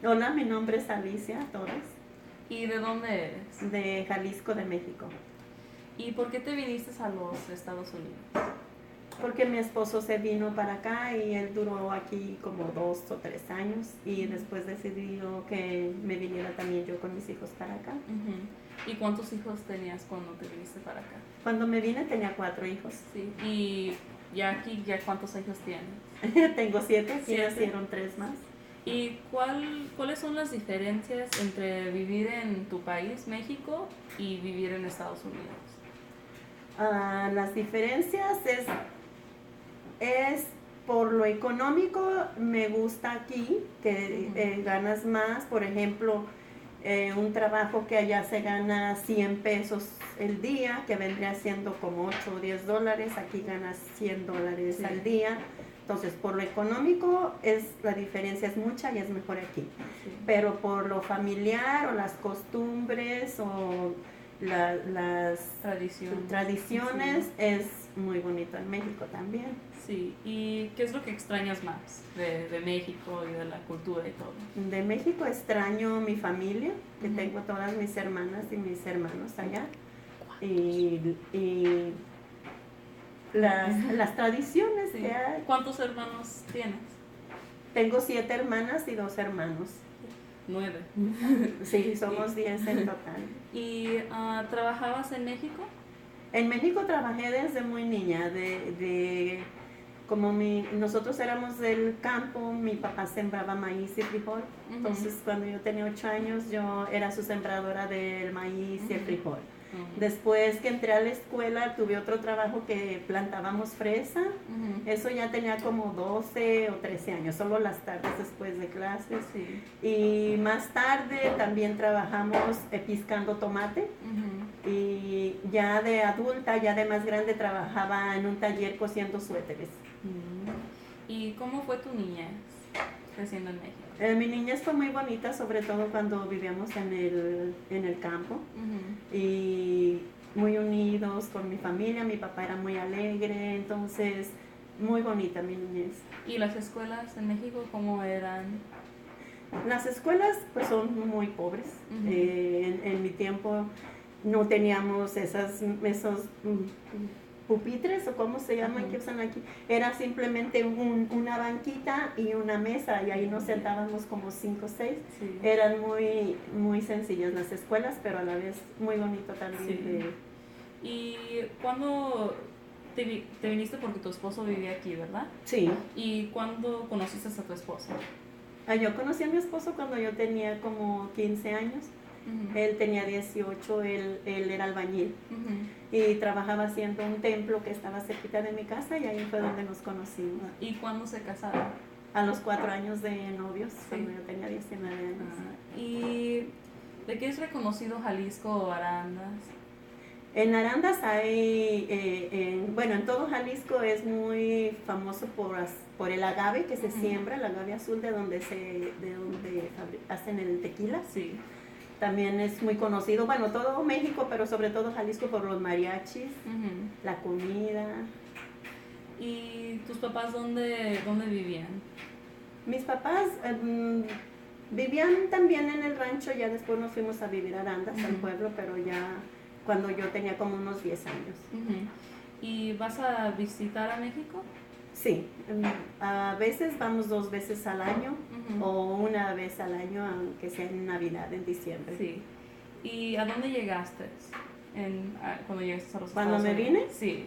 Hola, mi nombre es Alicia Torres, ¿Y de dónde eres? de Jalisco, de México. ¿Y por qué te viniste a los Estados Unidos? Porque mi esposo se vino para acá y él duró aquí como 2 o 3 años y después decidió que me viniera también yo con mis hijos para acá. ¿Y cuántos hijos tenías cuando te viniste para acá? Cuando me vine tenía 4 hijos. Sí. ¿Y ya aquí, ya cuántos hijos tienes? Tengo 7, aquí 7. nacieron 3 más. ¿Y cuáles son las diferencias entre vivir en tu país, México, y vivir en Estados Unidos? Las diferencias es por lo económico. Me gusta aquí, que ganas más. Por ejemplo, un trabajo que allá se gana 100 pesos el día, que vendría siendo como 8 o 10 dólares, aquí ganas 100 dólares Sí. al día. Entonces, por lo económico, la diferencia es mucha y es mejor aquí. Sí. Pero por lo familiar o las costumbres o las tradiciones, Sí. es muy bonito en México también. Sí. ¿Y qué es lo que extrañas más de México y de la cultura y todo? De México extraño mi familia, que tengo todas mis hermanas y mis hermanos allá. Y las tradiciones Sí. que hay. ¿Cuántos hermanos tienes? Tengo 7 hermanas y 2 hermanos. 9. Sí, somos 10 en total. ¿Y trabajabas en México? En México trabajé desde muy niña, como nosotros éramos del campo, mi papá sembraba maíz y frijol. Entonces, cuando yo tenía 8 años, yo era su sembradora del maíz y el frijol. Después que entré a la escuela, tuve otro trabajo que plantábamos fresa. Eso ya tenía como 12 o 13 años, solo las tardes después de clases. Sí. Y más tarde también trabajamos piscando tomate. Y ya de adulta, ya de más grande, trabajaba en un taller cosiendo suéteres. ¿Y cómo fue tu niñez creciendo en México? Mi niñez fue muy bonita, sobre todo cuando vivíamos en el campo. Y muy unidos con mi familia. Mi papá era muy alegre, entonces muy bonita mi niñez. ¿Y las escuelas en México cómo eran? Las escuelas pues son muy pobres. En mi tiempo no teníamos esos pupitres, o cómo se llaman, que usan aquí. Era simplemente una banquita y una mesa, y ahí nos sentábamos como 5 o 6. Sí. Eran muy, muy sencillas las escuelas, pero a la vez muy bonito también. Sí. ¿Y cuándo te viniste? Porque tu esposo vivía aquí, ¿verdad? Sí. ¿Y cuándo conociste a tu esposo? Yo conocí a mi esposo cuando yo tenía como 15 años. Él tenía 18, él era albañil. Y trabajaba haciendo un templo que estaba cerquita de mi casa, y ahí fue donde nos conocimos. ¿Y cuándo se casaron? A los 4 años de novios, cuando yo tenía 19 años. ¿Y de qué es reconocido Jalisco o Arandas? En Arandas hay, en todo Jalisco es muy famoso por el agave que se siembra, el agave azul, de donde hacen el tequila. Sí. También es muy conocido, todo México, pero sobre todo Jalisco, por los mariachis, la comida. ¿Y tus papás dónde vivían? Mis papás vivían también en el rancho, ya después nos fuimos a vivir a Arandas, al pueblo, pero ya cuando yo tenía como unos 10 años. ¿Y vas a visitar a México? Sí, a veces vamos 2 veces al año, o una vez al año, aunque sea en Navidad, en diciembre. Sí. ¿Y a dónde llegaste cuando llegaste a los ¿Cuando Estados me Unidos? vine? Sí.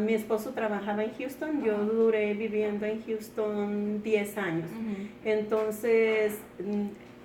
Mi esposo trabajaba en Houston, yo duré viviendo en Houston 10 años. Entonces,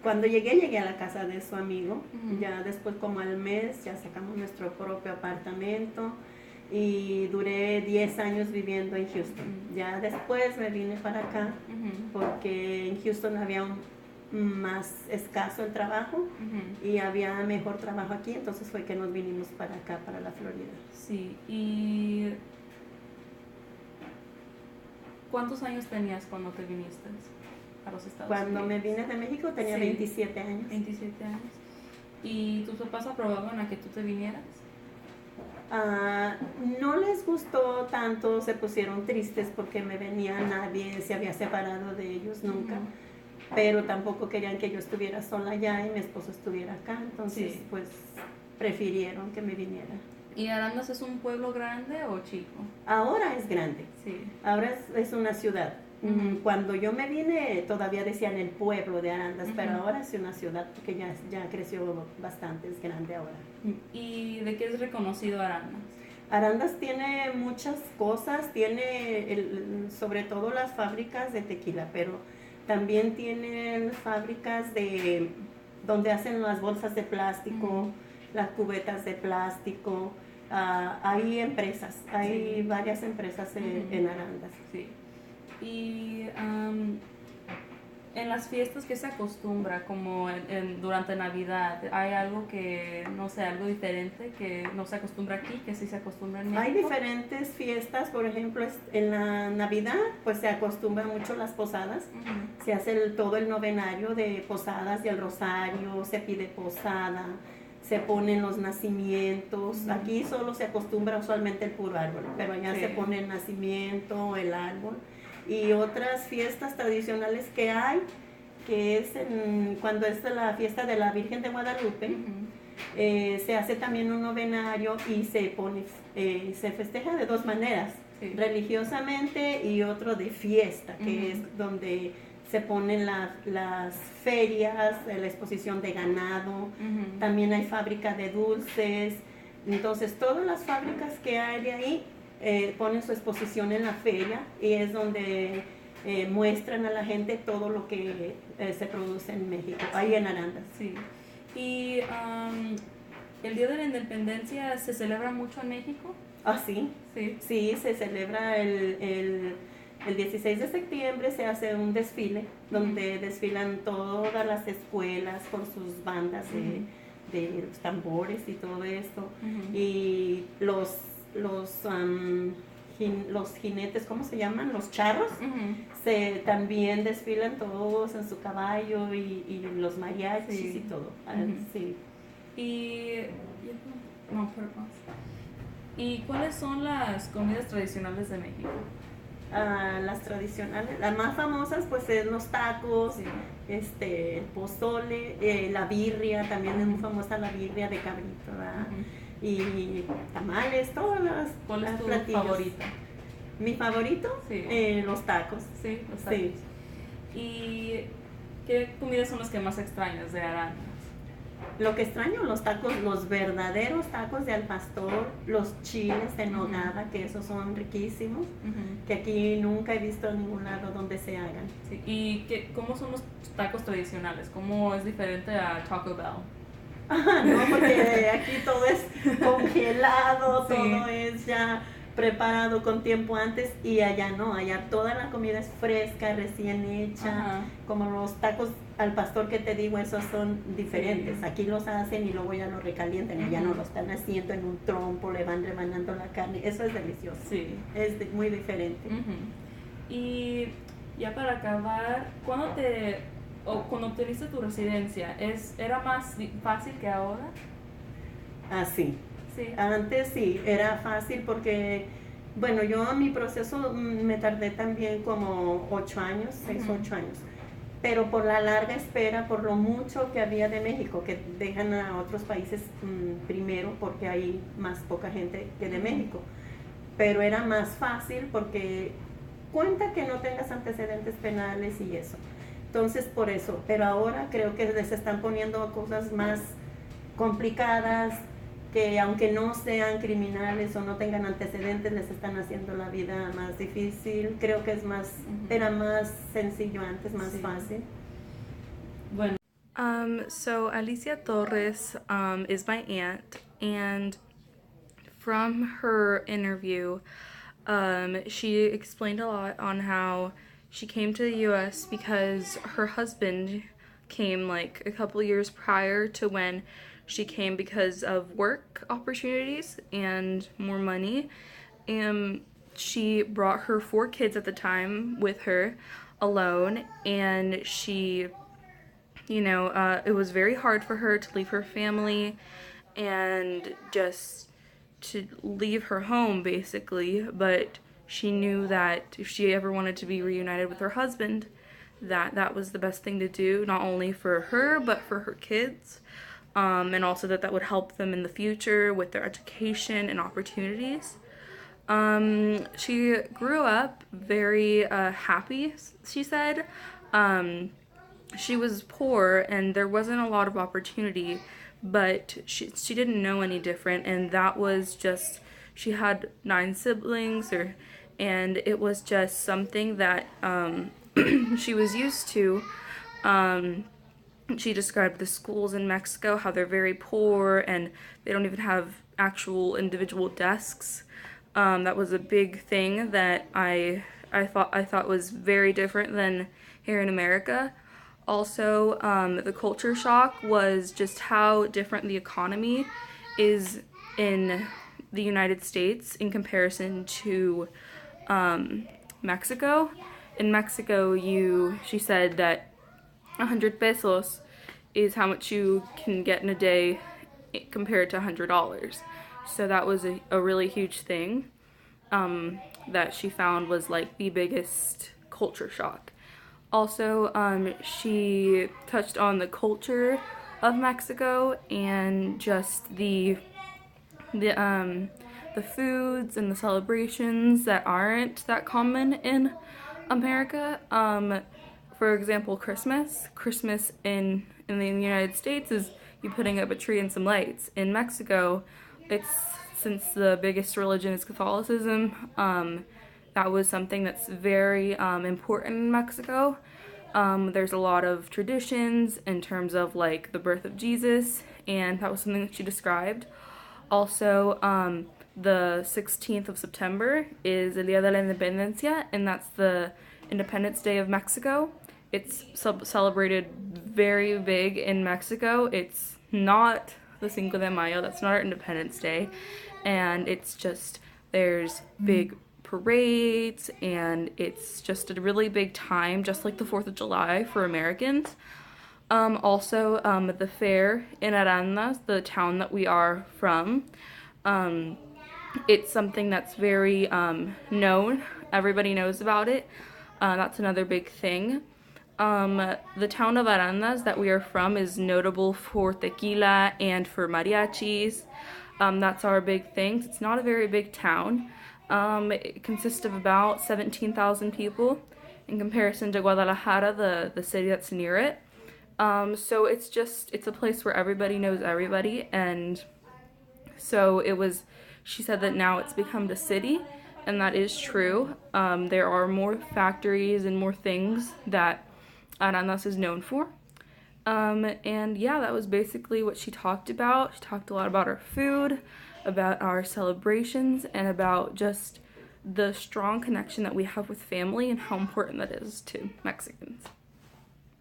cuando llegué a la casa de su amigo. Ya después, como al mes, ya sacamos nuestro propio apartamento y duré 10 años viviendo en Houston. Ya después me vine para acá porque en Houston había más escaso el trabajo y había mejor trabajo aquí, entonces fue que nos vinimos para acá, para la Florida. Sí. ¿Y cuántos años tenías cuando te viniste a los Estados Unidos? Cuando me vine de México tenía 27 años. 27 años. ¿Y tus papás aprobaban a que tú te vinieras? No les gustó tanto, se pusieron tristes porque me venía, nadie se había separado de ellos nunca. pero tampoco querían que yo estuviera sola allá y mi esposo estuviera acá, entonces Sí. pues prefirieron que me viniera. ¿Y Arandas es un pueblo grande o chico? Ahora es grande, Sí. ahora es una ciudad. Ujú. Cuando yo me vine todavía decían el pueblo de Arandas, pero Ujú. ahora es una ciudad porque ya creció bastante, es grande ahora. ¿Y de qué es reconocido Arandas? Arandas tiene muchas cosas, tiene sobre todo las fábricas de tequila, pero también tienen fábricas de donde hacen las bolsas de plástico, las cubetas de plástico. Hay empresas, hay varias empresas en Arandas. Sí. Y en las fiestas que se acostumbra, como durante Navidad, ¿hay algo que, no sé, algo diferente que no se acostumbra aquí, que sí se acostumbra en México? Hay diferentes fiestas, por ejemplo, en la Navidad, pues se acostumbran mucho las posadas. Se hace todo el novenario de posadas y el rosario, se pide posada, se ponen los nacimientos. Aquí solo se acostumbra usualmente el puro árbol, pero allá se pone el nacimiento, el árbol. Y otras fiestas tradicionales que hay, que es cuando es la fiesta de la Virgen de Guadalupe, se hace también un novenario y se festeja de dos maneras, religiosamente y otro de fiesta, que es donde se ponen las ferias, la exposición de ganado, también hay fábrica de dulces. Entonces todas las fábricas que hay de ahí ponen su exposición en la feria y es donde muestran a la gente todo lo que se produce en México, ahí en Arandas. Sí. Y el Día de la Independencia se celebra mucho en México. Ah, sí. Sí. Sí, se celebra el 16 de septiembre, se hace un desfile donde desfilan todas las escuelas con sus bandas de los tambores y todo esto. Y los jinetes, ¿cómo se llaman? Los charros, también desfilan todos en su caballo y los mariachis y todo. Sí. ¿Y cuáles son las comidas tradicionales de México? Las tradicionales, las más famosas pues es los tacos, el pozole, la birria, también es muy famosa la birria de cabrito, y tamales, todas las ¿Cuál es tu platillos. favorita? Mi favorito, los tacos. Sí, los tacos. Sí. ¿Y qué comidas son las que más extrañas de Arandas? Lo que extraño, los tacos, los verdaderos tacos de al pastor, los chiles de nogada, que esos son riquísimos, que aquí nunca he visto en ningún lado donde se hagan. Sí. ¿Y cómo son los tacos tradicionales? ¿Cómo es diferente a Taco Bell? No, porque aquí todo es congelado, todo es ya preparado con tiempo antes y allá no, allá toda la comida es fresca, recién hecha, como los tacos al pastor que te digo, esos son diferentes. Aquí los hacen y luego ya los recalientan, allá no lo están haciendo en un trompo, le van rebanando la carne, eso es delicioso, es muy diferente. Y ya para acabar, cuando obtuviste tu residencia, ¿era más fácil que ahora? Sí. Antes sí, era fácil porque, bueno, yo mi proceso me tardé también como 8 años, 6 o 8 años, pero por la larga espera, por lo mucho que había de México, que dejan a otros países primero porque hay más poca gente que de México, pero era más fácil porque cuenta que no tengas antecedentes penales y eso. Entonces, por eso, pero ahora creo que les están poniendo cosas más complicadas, que aunque no sean criminales o no tengan antecedentes, les están haciendo la vida más difícil. Creo que es más, era más sencillo antes, más fácil. Bueno. So Alicia Torres is my aunt, and from her interview, she explained a lot on how she came to the U.S. because her husband came like a couple years prior to when she came because of work opportunities and more money. And she brought her 4 kids at the time with her alone, and she, it was very hard for her to leave her family and just to leave her home basically, but she knew that if she ever wanted to be reunited with her husband, that was the best thing to do, not only for her, but for her kids. And also that would help them in the future with their education and opportunities. She grew up very happy, she said. She was poor and there wasn't a lot of opportunity, but she didn't know any different, and that was just, she had 9 siblings, and it was just something that she was used to. She described the schools in Mexico, how they're very poor and they don't even have actual individual desks. That was a big thing that I thought was very different than here in America. Also, the culture shock was just how different the economy is in the United States in comparison to Mexico. In Mexico, she said that 100 pesos is how much you can get in a day compared to $100. So that was a really huge thing that she found was like the biggest culture shock. Also, she touched on the culture of Mexico and just the foods and the celebrations that aren't that common in America. For example, Christmas in the United States is you putting up a tree and some lights. In Mexico, since the biggest religion is Catholicism, that was something that's very important in Mexico. There's a lot of traditions in terms of like the birth of Jesus, and that was something that she described. Also, the 16th of September is el Día de la Independencia, and that's the Independence Day of Mexico. It's celebrated very big in Mexico. It's not the Cinco de Mayo, that's not our Independence Day, and it's just, there's big parades, and it's just a really big time, just like the 4th of July for Americans. Also, the fair in Arandas, the town that we are from, it's something that's very known. Everybody knows about it. That's another big thing. The town of Arandas that we are from is notable for tequila and for mariachis. That's our big thing. It's not a very big town. It consists of about 17,000 people in comparison to Guadalajara, the city that's near it. So it's a place where everybody knows everybody, and so she said that now it's become the city, and that is true. There are more factories and more things that Arandas is known for. And yeah, that was basically what she talked about. She talked a lot about our food, about our celebrations, and about just the strong connection that we have with family and how important that is to Mexicans.